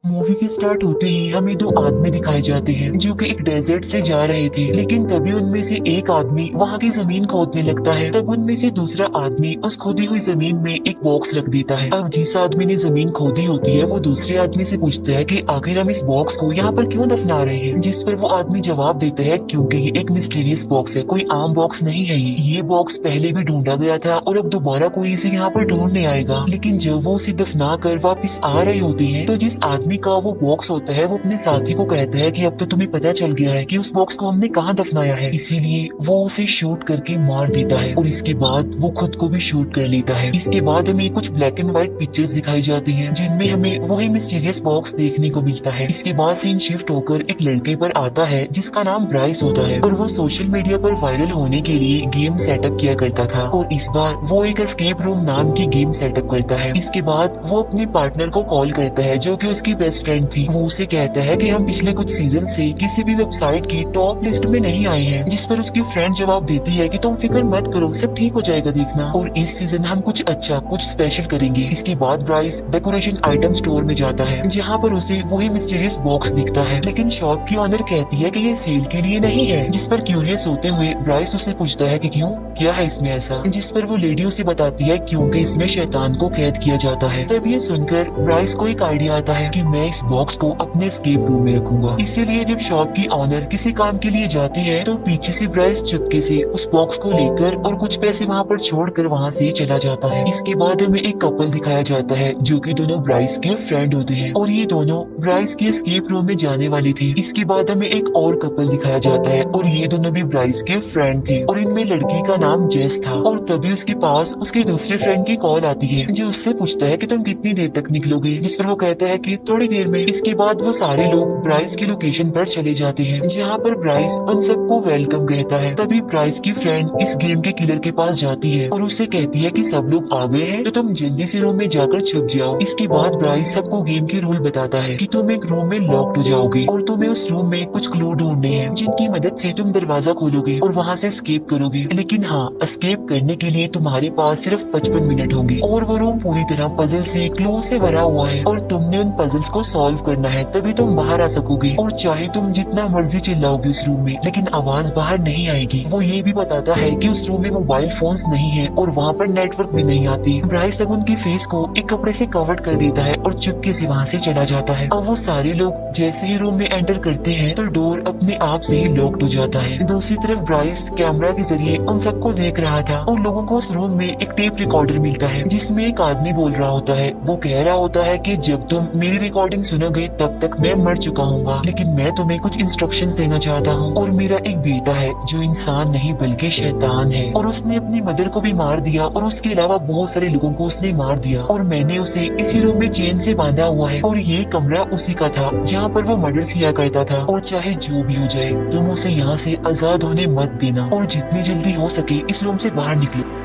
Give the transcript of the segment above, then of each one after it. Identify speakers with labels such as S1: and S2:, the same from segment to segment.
S1: Movie के start होते ही हमें दो आदमी दिखाए जाते हैं जो कि एक डेजर्ट से जा रहे थे, लेकिन तभी उनमें से एक आदमी वहां की जमीन खोदने लगता है। तब उनमें से दूसरा आदमी उस खोदी हुई जमीन में एक बॉक्स रख देता है। अब जिस आदमी ने जमीन खोदी होती है वो दूसरे आदमी से पूछता है कि आखिर हम इस बॉक्स को यहाँ पर क्यों दफना रहे हैं, जिस पर वो आदमी जवाब देता है क्योंकि ये एक मिस्टीरियस बॉक्स है, कोई आम बॉक्स नहीं है। ये बॉक्स पहले भी ढूंढा गया था और अब दोबारा कोई इसे यहाँ पर ढूंढने आएगा। लेकिन जब वो उसे दफना कर वापिस आ रहे होते हैं तो जिस आदमी का वो बॉक्स होता है वो अपने साथी को कहता है कि अब तो तुम्हें पता चल गया है कि उस बॉक्स को हमने कहाँ दफनाया है, इसीलिए वो उसे शूट करके मार देता है और इसके बाद वो खुद को भी शूट कर लेता है। इसके बाद हमें कुछ ब्लैक एंड व्हाइट पिक्चर्स दिखाई जाती हैं जिनमें हमें वही मिस्टीरियस बॉक्स देखने को मिलता है। इसके बाद सीन शिफ्ट होकर एक लड़के पर आता है जिसका नाम ब्राइस होता है और वो सोशल मीडिया पर वायरल होने के लिए गेम सेटअप किया करता था और इस बार वो एक एस्केप रूम नाम की गेम सेटअप करता है। इसके बाद वो अपने पार्टनर को कॉल करता है जो कि उसकी बेस्ट फ्रेंड थी। वो उसे कहता है कि हम पिछले कुछ सीजन से किसी भी वेबसाइट की टॉप लिस्ट में नहीं आए हैं, जिस पर उसकी फ्रेंड जवाब देती है कि तुम फिक्र मत करो, सब ठीक हो जाएगा देखना, और इस सीजन हम कुछ अच्छा कुछ स्पेशल करेंगे। इसके बाद ब्राइस डेकोरेशन आइटम स्टोर में जाता है जहाँ पर उसे वही मिस्टीरियस बॉक्स दिखता है, लेकिन शॉप की ऑनर कहती है कि ये सेल के लिए नहीं है, जिस पर क्यूरियस होते हुए ब्राइस उससे पूछता है कि क्यों, क्या है इसमें ऐसा, जिस पर वो लेडी उसे बताती है क्योंकि इसमें शैतान को कैद किया जाता है। तब ये सुनकर ब्राइस को एक आइडिया आता है कि मैं इस बॉक्स को अपने एस्केप रूम में रखूंगा। इसीलिए जब शॉप की ऑनर किसी काम के लिए जाती है तो पीछे से ब्राइस चुपके से उस बॉक्स को लेकर और कुछ पैसे वहाँ पर छोड़कर वहाँ से चला जाता है। इसके बाद हमें एक कपल दिखाया जाता है जो कि दोनों ब्राइस के फ्रेंड होते हैं और ये दोनों ब्राइस के एस्केप रूम में जाने वाले थे। इसके बाद हमें एक और कपल दिखाया जाता है और ये दोनों भी ब्राइस के फ्रेंड थे और इनमें लड़की का नाम जेस था और तभी उसके पास उसके दूसरे फ्रेंड की कॉल आती है जो उससे पूछता है कि तुम कितनी देर तक निकलोगे, जिस पर वो कहता है कि थोड़ी देर में। इसके बाद वो सारे लोग ब्राइस की लोकेशन पर चले जाते हैं जहाँ पर ब्राइस उन सबको वेलकम कहता है। तभी ब्राइस की फ्रेंड इस गेम के किलर के पास जाती है और उससे कहती है कि सब लोग आ गए हैं तो तुम जल्दी से रूम में जाकर छुप जाओ। इसके बाद ब्राइस सबको गेम के रूल बताता है कि तुम एक रूम में लॉक्ड हो जाओगे और तुम्हें उस रूम में कुछ क्लू ढूंढने हैं जिनकी मदद से तुम दरवाजा खोलोगे और वहाँ से एस्केप करोगे। लेकिन हाँ, एस्केप करने के लिए तुम्हारे पास सिर्फ 55 मिनट होंगे और वो रूम पूरी तरह पजल से क्लू से भरा हुआ है और तुमने उन पजल्स को सॉल्व करना है तभी तुम बाहर आ सकोगे। और चाहे तुम जितना मर्जी चिल्लाओगे उस रूम में लेकिन आवाज बाहर नहीं आएगी। वो ये भी बताता है कि उस रूम में मोबाइल फोन्स नहीं है और वहाँ पर नेटवर्क भी नहीं आती। ब्राइस अब उनके फेस को एक कपड़े से कवर कर देता है और चुपके से वहाँ से चला जाता है। अब वो सारे लोग जैसे ही रूम में एंटर करते हैं तो डोर अपने आप से ही लॉक्ड हो जाता है। दूसरी तरफ ब्राइस कैमरा के जरिए उन सबको देख रहा था और लोगों को उस रूम में एक टेप रिकॉर्डर मिलता है जिसमें एक आदमी बोल रहा होता है। वो कह रहा होता है कि जब तुम मेरी रिकॉर्डिंग सुनोगे तब तक मैं मर चुका हूँगा, लेकिन मैं तुम्हें कुछ इंस्ट्रक्शंस देना चाहता हूँ। और मेरा एक बेटा है जो इंसान नहीं बल्कि शैतान है और उसने अपनी मदर को भी मार दिया और उसके अलावा बहुत सारे लोगों को उसने मार दिया और मैंने उसे इसी रूम में चेन से बांधा हुआ है और ये कमरा उसी का था जहाँ पर वो मर्डर किया करता था। और चाहे जो भी हो जाए तुम उसे यहाँ से आजाद होने मत देना और जितनी जल्दी हो सके इस रूम से बाहर निकलो।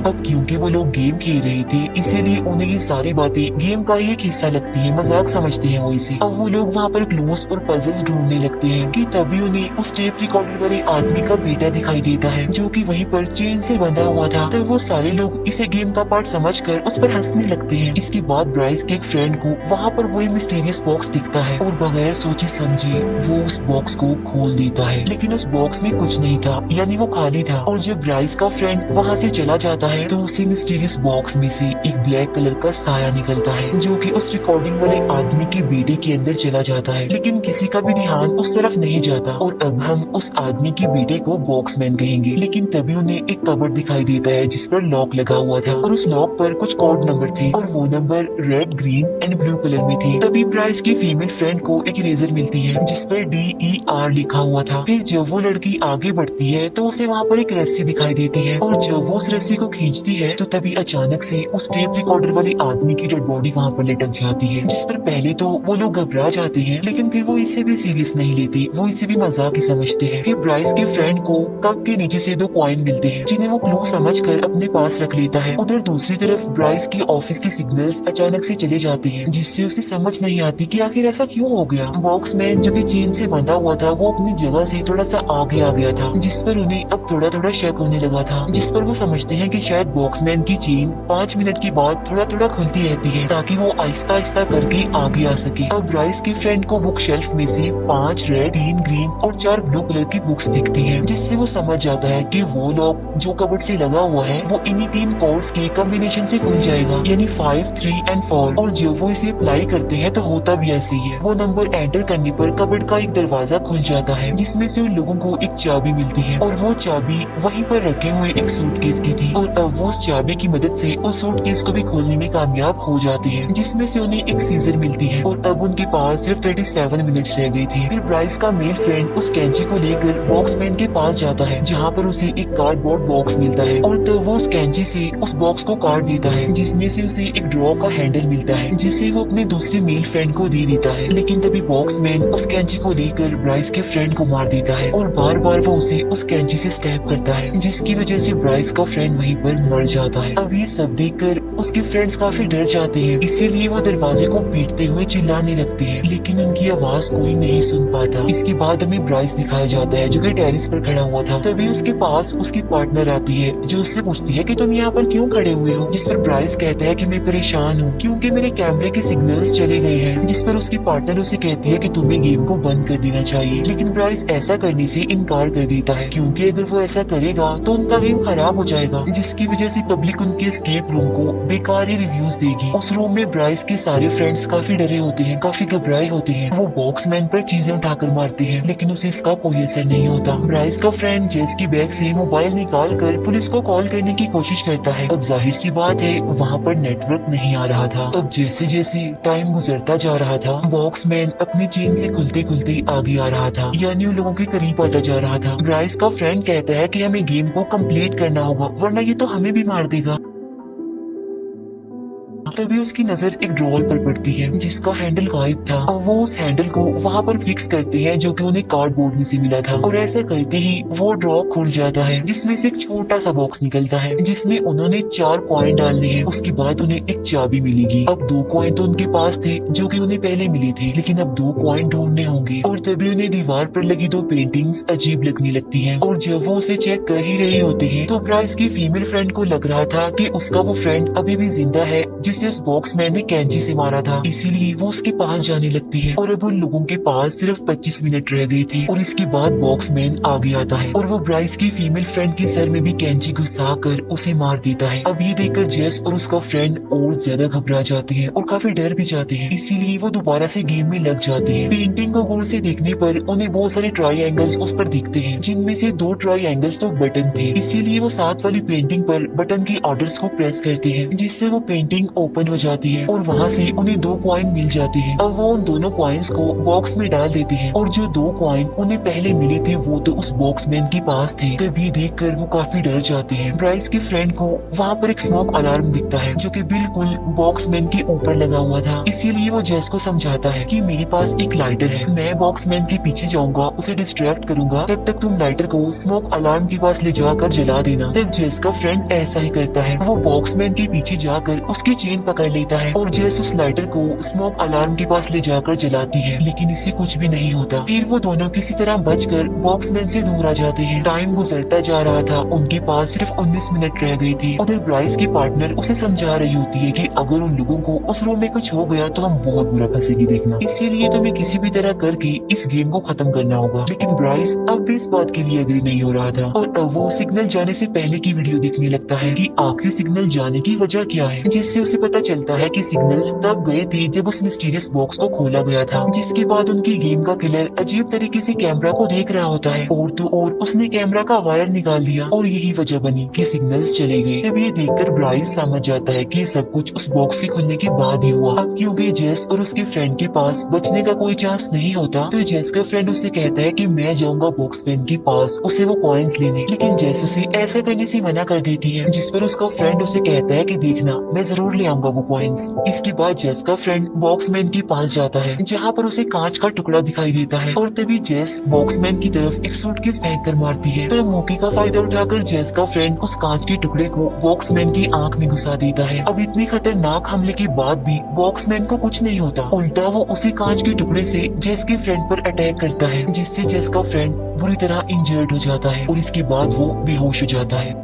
S1: अब क्योंकि वो लोग गेम खेल रहे थे इसीलिए उन्हें ये सारी बातें गेम का ही एक हिस्सा लगती है, मजाक समझते हैं वो इसे। अब वो लोग वहाँ पर क्लूज और पजल्स ढूंढने लगते हैं कि तभी उन्हें उस टेप रिकॉर्डर वाले आदमी का बेटा दिखाई देता है जो कि वहीं पर चेन से बंधा हुआ था। तो वो सारे लोग इसे गेम का पार्ट समझकर उस पर हंसने लगते हैं। इसके बाद ब्राइस के एक फ्रेंड को वहाँ पर वही मिस्टीरियस बॉक्स दिखता है और बगैर सोचे समझे वो उस बॉक्स को खोल देता है, लेकिन उस बॉक्स में कुछ नहीं था, यानी वो खाली था। और जब ब्राइस का फ्रेंड वहाँ से चला जाता है तो उसी मिस्टीरियस बॉक्स में से एक ब्लैक कलर का साया निकलता है जो कि उस रिकॉर्डिंग वाले आदमी के बेटे के अंदर चला जाता है, लेकिन किसी का भी ध्यान उस तरफ नहीं जाता। और अब हम उस आदमी के बेटे को बॉक्समैन कहेंगे। लेकिन तभी उन्हें एक कबर्ड दिखाई देता है जिस पर लॉक लगा हुआ था और उस लॉक पर कुछ कोड नंबर थे और वो number red, green and blue colour में थे। तभी ब्राइस की फीमेल फ्रेंड को एक इरेजर मिलती है जिस पर DER लिखा हुआ था। फिर जब वो लड़की आगे बढ़ती है तो उसे वहाँ पर एक रस्सी दिखाई देती है और जब वो उस रस्सी को खींचती है तो तभी अचानक से उस टेप रिकॉर्डर वाले आदमी की डेड बॉडी वहाँ पर लटक जाती है, जिस पर पहले तो वो लोग घबरा जाते हैं लेकिन फिर वो इसे भी सीरियस नहीं लेते, वो इसे भी मजाक ही समझते हैं कि ब्राइस के फ्रेंड को कप के नीचे से 2 कॉइन मिलते हैं जिन्हें वो क्लू समझकर अपने पास रख लेता है। उधर दूसरी तरफ ब्राइस की ऑफिस के सिग्नल्स अचानक से चले जाते हैं जिससे उसे समझ नहीं आती कि आखिर ऐसा क्यों हो गया। बॉक्समैन जो कि चेन से बंधा हुआ था वो अपनी जगह से थोड़ा सा आगे आ गया था जिस पर उन्हें अब थोड़ा थोड़ा शक होने लगा था, जिस पर वो समझते हैं कि शायद बॉक्समैन की चेन 5 मिनट के बाद थोड़ा थोड़ा खुलती रहती है ताकि वो आहिस्ता आहिस्ता करके आगे आ सके। अब ब्राइस के फ्रेंड को बुक शेल्फ में से 5 रेड, 3 ग्रीन और 4 ब्लू कलर की बुक्स दिखती हैं, जिससे वो समझ जाता है कि वो लॉक जो कबर्ड से लगा हुआ है वो इन्हीं 3 कोड्स के कॉम्बिनेशन से खुल जाएगा, यानी 5, 3 एंड 4। और जब वो इसे अप्लाई करते हैं तो होता भी ऐसे ही है। वो नंबर एंटर करने पर कबर्ड का एक दरवाजा खुल जाता है, जिसमें से उन लोगों को एक चाबी मिलती है और वो चाबी वहीं पर रखे हुए एक सूटकेस की थी। और अब वो उस चाबी की मदद से उस सूटकेस को भी खोलने में कामयाब हो जाते हैं, जिसमें से उन्हें एक सीजर मिलती है। और अब उनके पास सिर्फ 37 मिनट्स रह गई थी। फिर ब्राइस का मेल फ्रेंड उस कैंची को लेकर बॉक्समैन के पास जाता है, जहाँ पर उसे एक कार्डबोर्ड बॉक्स मिलता है और तब वो उस कैंची से उस बॉक्स को काट देता है, जिसमें से उसे एक ड्रॉ का हैंडल मिलता है, जिसे वो अपने दूसरे मेल फ्रेंड को दे देता है। लेकिन तभी बॉक्समैन उस कैंची को लेकर ब्राइस के फ्रेंड को मार देता है और बार बार वो उसे उस कैंची से स्टैब करता है, जिसकी वजह से ब्राइस का फ्रेंड वहीं पर मर जाता है। अब ये सब देखकर उसके फ्रेंड्स काफी डर जाते हैं, इसीलिए वो दरवाजे को पीटते हुए चिल्लाने लगते हैं, लेकिन उनकी आवाज कोई नहीं सुन पाता। इसके बाद हमें ब्राइस दिखाया जाता है जो कि टेरेस पर खड़ा हुआ था। तभी उसके पास उसकी पार्टनर आती है जो उससे पूछती है कि तुम यहाँ पर क्यों खड़े हुए हो, जिस पर ब्राइस कहता है कि मैं परेशान हूँ क्योंकि मेरे कैमरे के सिग्नल्स चले गए हैं, जिस पर उसकी पार्टनर उसे कहती है कि तुम्हें गेम को बंद कर देना चाहिए। लेकिन ब्राइस ऐसा करने से इनकार कर देता है, क्योंकि अगर वो ऐसा करेगा तो उनका गेम खराब हो जाएगा, जिसकी वजह से पब्लिक उनके एस्केप रूम को बेकार ही रिव्यूज देगी। उस रूम में ब्राइस के सारे फ्रेंड्स काफी डरे होते हैं, काफी घबराए होते हैं। वो बॉक्समैन पर चीजें उठाकर मारते हैं, लेकिन उसे इसका कोई असर नहीं होता। ब्राइस का फ्रेंड जेस की बैग से मोबाइल निकाल कर पुलिस को कॉल करने की कोशिश करता है। अब जाहिर सी बात है वहाँ पर नेटवर्क नहीं आ रहा था। अब जैसे जैसे टाइम गुजरता जा रहा था, बॉक्समैन अपनी चेन से खुलते खुलते आगे आ रहा था, यानी उन लोगों के करीब आता जा रहा था। ब्राइस का फ्रेंड कहता है कि हमें गेम को कंप्लीट करना होगा वरना ये तो हमें भी मार देगा। तभी उसकी नजर एक ड्रॉर पर पड़ती है जिसका हैंडल गायब था और वो उस हैंडल को वहाँ पर फिक्स करते हैं जो कि उन्हें कार्डबोर्ड में से मिला था। और ऐसा करते ही वो ड्रॉ खुल जाता है, जिसमें से एक छोटा सा बॉक्स निकलता है जिसमें उन्होंने 4 कॉइन डालने हैं। उसके बाद उन्हें एक चाबी मिलेगी। अब 2 कॉइन तो उनके पास थे जो कि उन्हें पहले मिले थे, लेकिन अब 2 कॉइन ढूंढने होंगे। और तभी उन्हें दीवार पर लगी 2 पेंटिंग्स अजीब लगने लगती है। और जब वो उसे चेक कर ही रहे होते हैं तो ब्राइस की फीमेल फ्रेंड को लग रहा था कि उसका वो फ्रेंड अभी भी जिंदा है जिसे उस बॉक्समैन ने कैंची से मारा था, इसीलिए वो उसके पास जाने लगती है। और अब उन लोगों के पास सिर्फ 25 मिनट रह गए थे। और इसके बाद बॉक्समैन आगे आता है और वो ब्राइस की फीमेल फ्रेंड के सर में भी कैंची घुसा कर उसे मार देता है। अब ये देखकर जेस और उसका फ्रेंड और ज्यादा घबरा जाते हैं और काफी डर भी जाते हैं, इसीलिए वो दोबारा से गेम में लग जाते हैं। पेंटिंग को गौर से देखने पर उन्हें बहुत सारे ट्रायंगल्स उस पर दिखते हैं, जिनमें से 2 ट्रायंगल्स तो बटन थे, इसीलिए वो साथ वाली पेंटिंग पर बटन के ऑर्डर्स को प्रेस करते हैं, जिससे वो पेंटिंग ओपन हो जाती है और वहाँ से उन्हें 2 कॉइन मिल जाते हैं। अब वो उन दोनों कॉइन्स को बॉक्स में डाल देते हैं और जो 2 कॉइन उन्हें पहले मिले थे वो तो उस बॉक्समैन के पास थे। तभी देखकर वो काफी डर जाते हैं। ब्राइस के फ्रेंड को वहाँ पर एक स्मोक अलार्म दिखता है जो कि बिल्कुल बॉक्समैन के ऊपर लगा हुआ था, इसीलिए वो जेस को समझाता है कि मेरे पास एक लाइटर है, मैं बॉक्समैन के पीछे जाऊंगा, उसे डिस्ट्रैक्ट करूंगा, तब तक तुम लाइटर को स्मोक अलार्म के पास ले जाकर जला देना। तब जेस का फ्रेंड ऐसा ही करता है, वो बॉक्समैन के पीछे जाकर उसकी चेन पकड़ लेता है और जेस उस लाइटर को स्मोक अलार्म के पास ले जाकर जलाती है, लेकिन इससे कुछ भी नहीं होता। फिर वो दोनों किसी तरह बचकर बॉक्समैन से दूर आ जाते हैं। टाइम गुजरता जा रहा था, उनके पास सिर्फ 19 मिनट रह गए थे। उधर ब्राइस की पार्टनर उसे समझा रही होती है कि अगर उन लोगों को उस रूम में कुछ हो गया तो हम बहुत बुरा फंसेगी देखना, इसीलिए तुम्हें किसी भी तरह करके इस गेम को खत्म करना होगा। लेकिन ब्राइस अब भी इस बात के लिए एग्री नहीं हो रहा था और अब वो सिग्नल जाने से पहले की वीडियो देखने लगता है कि आखिर सिग्नल जाने की वजह क्या है, जिससे उसे पता चलता है कि सिग्नल्स तब गए थे जब उस मिस्टीरियस बॉक्स को खोला गया था, जिसके बाद उनकी गेम का किलर अजीब तरीके से कैमरा को देख रहा होता है और तो और उसने कैमरा का वायर निकाल दिया और यही वजह बनी कि सिग्नल्स चले गए। अब ये देखकर ब्राइस समझ जाता है कि सब कुछ उस बॉक्स के खुलने के बाद ही हुआ। अब क्योंकि जेस और उसके फ्रेंड के पास बचने का कोई चांस नहीं होता, तो जेस का फ्रेंड उससे कहता है कि मैं जाऊंगा बॉक्समैन के पास उसे वो कॉइन्स लेने, लेकिन जेस उसे ऐसा करने से मना कर देती है, जिस पर उसका फ्रेंड उसे कहता है कि देखना मैं जरूर ले आऊंगा वो कॉइन्स। इसके बाद जेस का फ्रेंड बॉक्समैन के पास जाता है जहाँ पर उसे कांच का टुकड़ा दिखाई देता है और तभी जेस बॉक्समैन की तरफ एक सूटकेस फेंक कर मारती है। तो मौके का फायदा उठाकर जेस का फ्रेंड उस कांच के टुकड़े को बॉक्समैन की आंख में घुसा देता है। अब इतनी खतरनाक हमले के बाद भी बॉक्समैन को कुछ नहीं होता, उल्टा वो उसी कांच के टुकड़े से जेस के फ्रेंड पर अटैक करता है, जिससे जेस का फ्रेंड बुरी तरह इंजर्ड हो जाता है और इसके बाद वो बेहोश हो जाता है।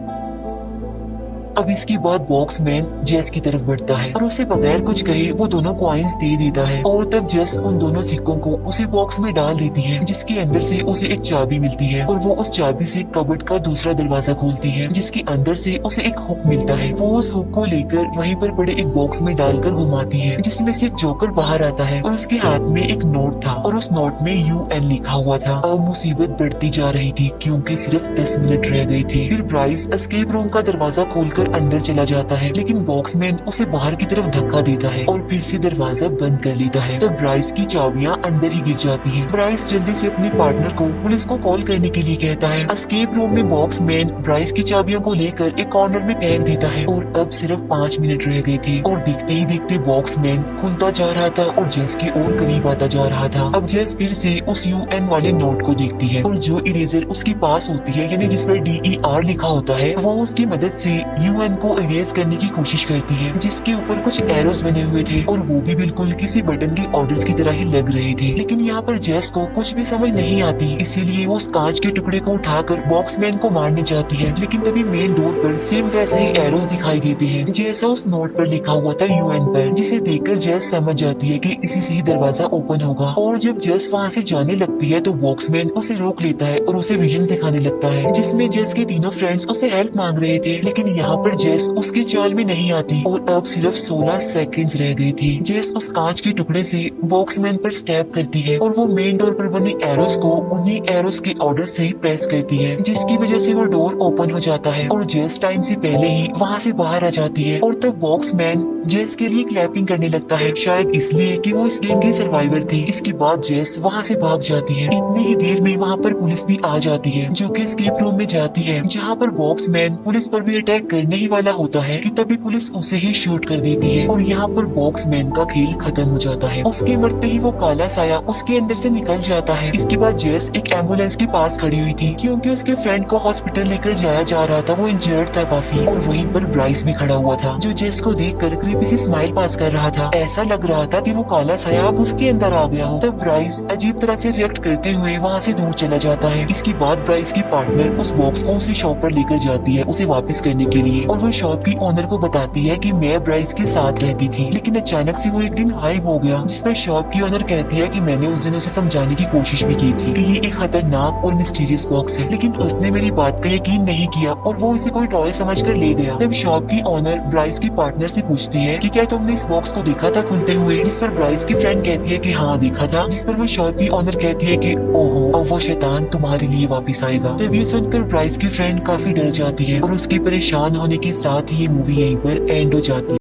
S1: अब इसके बाद बॉक्समैन जेस की तरफ बढ़ता है और उसे बगैर कुछ कहे वो दोनों कॉइन्स दे देता है और तब जेस उन दोनों सिक्कों को उसे बॉक्स में डाल देती है, जिसके अंदर से उसे एक चाबी मिलती है और वो उस चाबी से कबर्ड का दूसरा दरवाजा खोलती है, जिसके अंदर से उसे एक हुक मिलता है। वो उस हुक को लेकर वहीं पर पड़े एक बॉक्स में डालकर घुमाती है, जिसमें से एक जोकर बाहर आता है और उसके हाथ में एक नोट था और उस नोट में UN लिखा हुआ था। अब मुसीबत बढ़ती जा रही थी क्योंकि सिर्फ 10 मिनट रह गए थे। फिर ब्राइस एस्केप रूम का दरवाजा खोलकर अंदर चला जाता है, लेकिन बॉक्समैन उसे बाहर की तरफ धक्का देता है और फिर से दरवाजा बंद कर लेता है। तब ब्राइस की चाबियां अंदर ही गिर जाती हैं। ब्राइस जल्दी से अपने पार्टनर को पुलिस को कॉल करने के लिए कहता है। एस्केप रूम में बॉक्समैन ब्राइस की चाबियों को लेकर एक कॉर्नर में फेंक देता है और अब सिर्फ 5 मिनट रह गए थे और दिखते ही देखते बॉक्समैन खुलता जा रहा था और जेस के और करीब आता जा रहा था। अब जेस फिर से उस UN वाले नोट को देखती है और जो इरेजर उसके पास होती है, यानी जिस पर DER लिखा होता है, वो उसकी मदद से UN को इरेज करने की कोशिश करती है, जिसके ऊपर कुछ एरोस बने हुए थे और वो भी बिल्कुल किसी बटन के ऑर्डर्स की तरह ही लग रहे थे। लेकिन यहाँ पर जेस को कुछ भी समझ नहीं आती, इसीलिए वो उस कांच के टुकड़े को उठाकर बॉक्समैन को मारने जाती है, लेकिन तभी मेन डोर पर सेम वैसे ही एरोस दिखाई देते हैं जैसा उस नोट पर लिखा हुआ था UN पर, जिसे देखकर जेस समझ जाती है कि इसी से ही दरवाजा ओपन होगा। और जब जेस वहाँ से जाने लगती है तो बॉक्समैन उसे रोक लेता है और उसे विजन दिखाने लगता है, जिसमें जेस के तीनों फ्रेंड्स उसे हेल्प मांग रहे थे, लेकिन यहाँ पर जेस उसके चाल में नहीं आती और अब सिर्फ 16 सेकंड्स रह गए थे। जेस उस कांच के टुकड़े से बॉक्समैन पर स्टैप करती है और वो मेन डोर पर बने एरोस को उन्हीं एरोस के ऑर्डर से ही प्रेस करती है, जिसकी वजह से वो डोर ओपन हो जाता है और जेस टाइम से पहले ही वहाँ से बाहर आ जाती है। और तब बॉक्समैन जेस के लिए क्लैपिंग करने लगता है, शायद इसलिए कि वो इस गेम की सर्वाइवर थी। इसके बाद जेस वहाँ से भाग जाती है। इतनी ही देर में वहाँ पर पुलिस भी आ जाती है, जो कि एस्केप रूम में जाती है, जहाँ पर बॉक्समैन पुलिस पर भी अटैक करने ही वाला होता है कि तभी पुलिस उसे ही शूट कर देती है और यहाँ पर बॉक्समैन का खेल खत्म हो जाता है। उसके मरते ही वो काला साया उसके अंदर से निकल जाता है। इसके बाद जेस एक एम्बुलेंस के पास खड़ी हुई थी क्योंकि उसके फ्रेंड को हॉस्पिटल लेकर जाया जा रहा था, वो इंजर्ड था काफी, और वहीं पर ब्राइस भी खड़ा हुआ था, जो जेस को देख कर क्रीपी सी स्माइल पास कर रहा था। ऐसा लग रहा था कि वो काला साया अब उसके अंदर आ गया हो। तब ब्राइस अजीब तरह से रिएक्ट करते हुए वहाँ से दूर चला जाता है। इसके बाद ब्राइस की पार्टनर उस बॉक्स को उसी शॉप पर लेकर जाती है उसे वापस करने के लिए, और वो शॉप की ओनर को बताती है कि मैं ब्राइस के साथ रहती थी, लेकिन अचानक से वो एक दिन गायब हो गया। जिस पर शॉप की ओनर कहती है कि मैंने उस दिन उसे समझाने की कोशिश भी की थी कि ये एक खतरनाक और मिस्टीरियस बॉक्स है, लेकिन उसने मेरी बात का यकीन नहीं किया और वो इसे कोई टॉय समझकर ले गया। तब शॉप की ओनर ब्राइस की पार्टनर से पूछती है कि क्या तुमने इस बॉक्स को देखा था खुलते हुए, जिस पर ब्राइस की फ्रेंड कहती है कि हाँ देखा था, जिस पर वो शॉप की ओनर कहती है कि ओहो अब वो शैतान तुम्हारे लिए वापस आएगा। तब ये सुनकर ब्राइस की फ्रेंड काफी डर जाती है और उसके परेशान होने के साथ ही ये मूवी यहीं पर एंड हो जाती है।